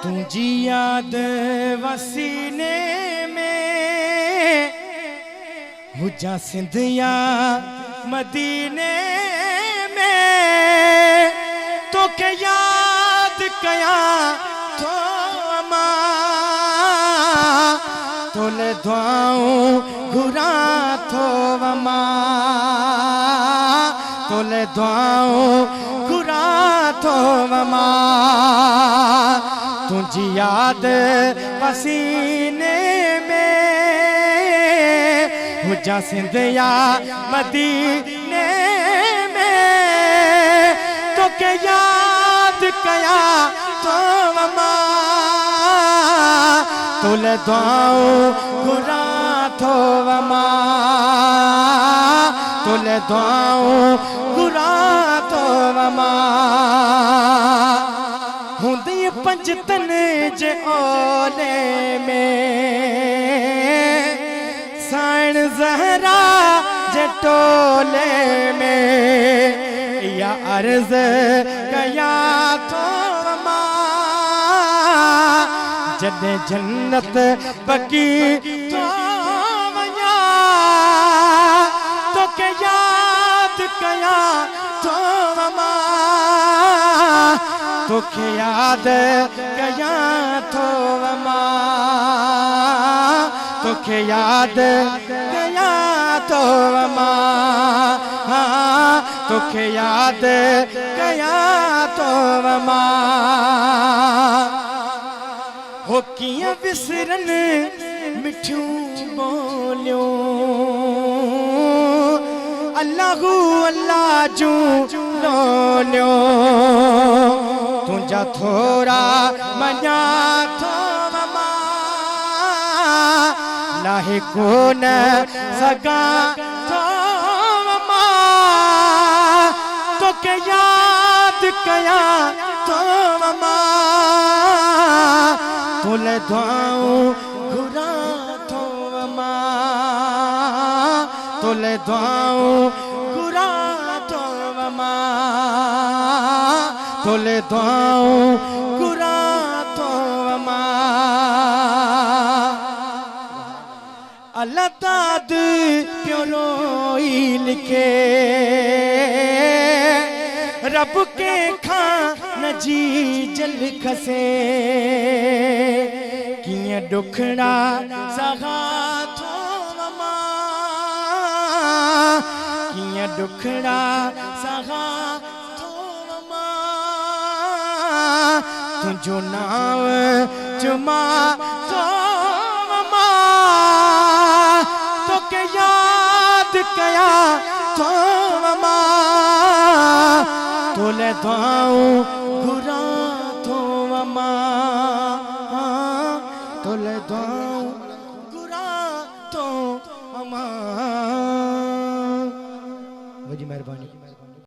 तुझी याद वसीने में हुजा सिंधिया मदीने में तो के याद कया तो अमा तोले दुआऊं घुरा थो अमा तोले दुआऊं घुरा थो अमा तुझी याद पसीने में हुजा सिंधिया मदीने में तो के याद कया तो अमा तोले दुआऊं घुरा थो अमा तोले दुआऊं घुरा थो अमा हुंदी पंजतन जे ओले में साइण ज़हरा जे टोले में या अर्ज कया तो अमा जदे जन्नत पकी तो वया तो के याद कया तो अमा तो के याद कया तो अमा तो के याद कया तो अमा तो के याद कया तो अमा हो किया विसरन मिठू बोलियो अल्लाहू अल्लाह जू लोलियो तुझा थोड़ा मना थो अमा लाहे को न सगा थो अमा तो के याद कया तो अमा तोले दुआऊं घुरा थो अमा तोले दुआऊं घुरा थो अमा तोले दुआऊं घुरा थो अमा अल्लाह ताद प्यो रोई लिखे रब के खान जी जल खसे किया दुखड़ा सहा थो अमा किया दुखड़ा सहा थो अमा तुझो नाव चुमा थो अमा तो के याद कया थो अमा तोले दुआऊं घुरा थो अमा तोले दुआऊं